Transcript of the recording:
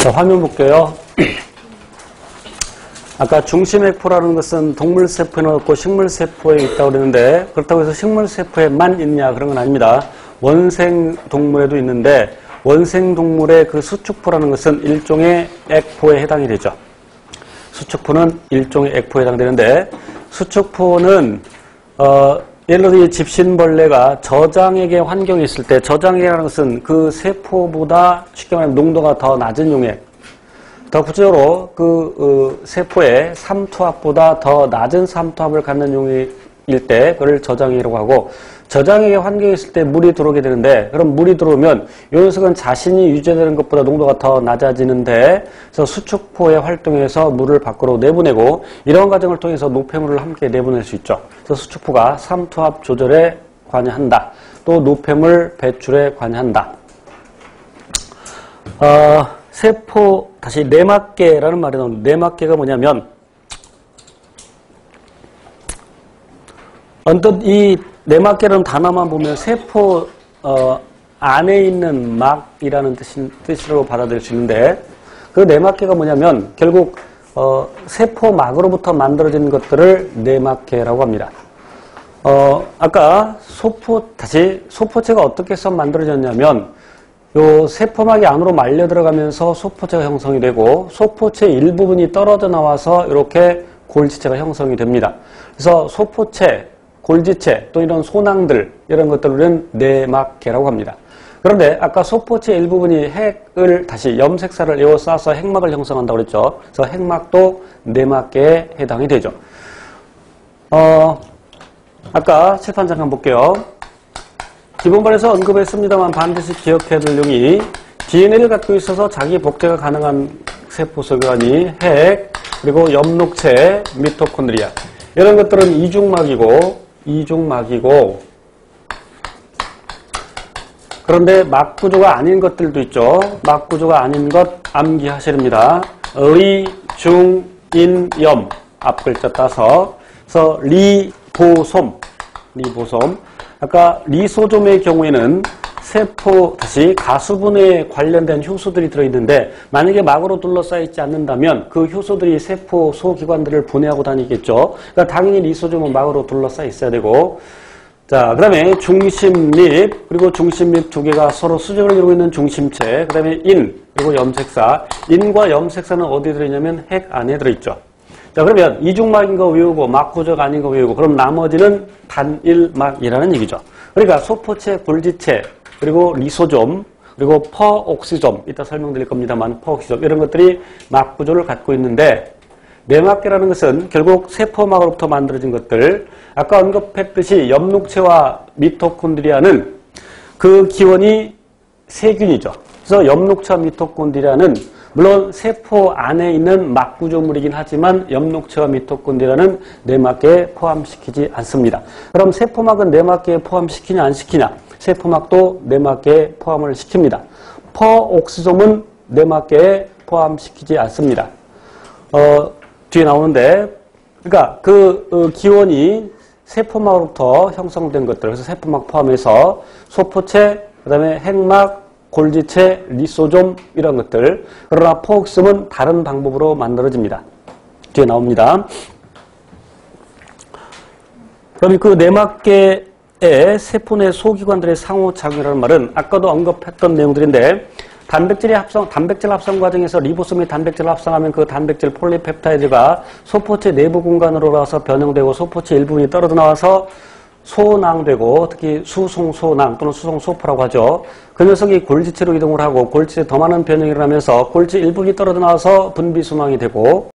자, 화면 볼게요. 아까 중심세포라는 것은 동물세포에는 없고 식물세포에 있다고 그랬는데, 그렇다고 해서 식물세포에만 있냐 그런 건 아닙니다. 원생동물에도 있는데, 원생동물의 그 수축포라는 것은 일종의 액포에 해당이 되죠. 수축포는 일종의 액포에 해당되는데, 수축포는 예를 들어 이 집신벌레가 저장액의 환경에 있을 때, 저장액이라는 것은 그 세포보다 쉽게 말하면 농도가 더 낮은 용액, 더 구체적으로 그 세포의 삼투압보다 더 낮은 삼투압을 갖는 용액일 때 그걸 저장액이라고 하고, 저장액의 환경에 있을 때 물이 들어오게 되는데, 그럼 물이 들어오면 이 녀석은 자신이 유지되는 것보다 농도가 더 낮아지는데, 그래서 수축포의 활동에서 물을 밖으로 내보내고, 이런 과정을 통해서 노폐물을 함께 내보낼 수 있죠. 그래서 수축포가 삼투압 조절에 관여한다. 또 노폐물 배출에 관여한다. 세포, 다시 내막계라는 말이 나오는데, 내막계가 뭐냐면, 언뜻 이 내막계라는 단어만 보면 세포 안에 있는 막이라는 뜻으로 받아들일 수 있는데, 그 내막계가 뭐냐면 결국 세포막으로부터 만들어진 것들을 내막계라고 합니다. 아까 소포체가 어떻게 해서 만들어졌냐면, 요 세포막이 안으로 말려 들어가면서 소포체가 형성이 되고, 소포체 일부분이 떨어져 나와서 이렇게 골지체가 형성이 됩니다. 그래서 소포체, 골지체, 또 이런 소낭들, 이런 것들은 내막계라고 합니다. 그런데 아까 소포체 일부분이 핵을 다시 염색사를 에워싸서 핵막을 형성한다고 그랬죠. 그래서 핵막도 내막계에 해당이 되죠. 아까 칠판 잠깐 볼게요. 기본반에서 언급했습니다만 반드시 기억해야 될 내용이, DNA를 갖고 있어서 자기 복제가 가능한 세포소관이 핵, 그리고 엽록체, 미토콘드리아, 이런 것들은 이중막이고, 그런데 막구조가 아닌 것들도 있죠. 막구조가 아닌 것 암기하시렵니다. 리, 중, 인, 염, 앞글자 따서. 그래서 리보솜. 아까 리소좀의 경우에는 세포, 다시 가수분에 관련된 효소들이 들어있는데, 만약에 막으로 둘러싸여 있지 않는다면 그 효소들이 세포 소기관들을 분해하고 다니겠죠. 그러니까 당연히 리소좀은 막으로 둘러싸여 있어야 되고, 자, 그 다음에 중심립, 그리고 중심립 두 개가 서로 수직을 이루고 있는 중심체, 그 다음에 인, 그리고 염색사. 인과 염색사는 어디에 들어있냐면 핵 안에 들어있죠. 자, 그러면 이중막인 거 외우고 막구조가 아닌 거 외우고, 그럼 나머지는 단일막이라는 얘기죠. 그러니까 소포체, 골지체, 그리고 리소좀, 그리고 퍼옥시좀, 이따 설명드릴 겁니다만 퍼옥시좀, 이런 것들이 막구조를 갖고 있는데, 내막계라는 것은 결국 세포막으로부터 만들어진 것들, 아까 언급했듯이 엽록체와 미토콘드리아는 그 기원이 세균이죠. 그래서 엽록체와 미토콘드리아는 물론 세포 안에 있는 막구조물이긴 하지만 엽록체와 미토콘드리아는 내막계에 포함시키지 않습니다. 그럼 세포막은 내막계에 포함시키냐 안 시키냐? 세포막도 내막계에 포함을 시킵니다. 퍼옥시좀은 내막계에 포함시키지 않습니다. 뒤에 나오는데, 그러니까 그 기원이 세포막으로부터 형성된 것들, 그래서 세포막 포함해서 소포체, 그 다음에 핵막, 골지체, 리소좀, 이런 것들. 그러나 퍼옥시좀은 다른 방법으로 만들어집니다. 뒤에 나옵니다. 그럼 그 내막계의 세포 내 소기관들의 상호작용이라는 말은 아까도 언급했던 내용들인데, 단백질 합성 과정에서 리보솜이 단백질을 합성하면 그 단백질 폴리펩타이드가 소포체 내부 공간으로 가서 변형되고, 소포체 일부분이 떨어져 나와서 소낭되고, 특히 수송소낭 또는 수송소포라고 하죠. 그 녀석이 골지체로 이동을 하고, 골지체에 더 많은 변형이 일어나면서 골지 일부분이 떨어져 나와서 분비수망이 되고,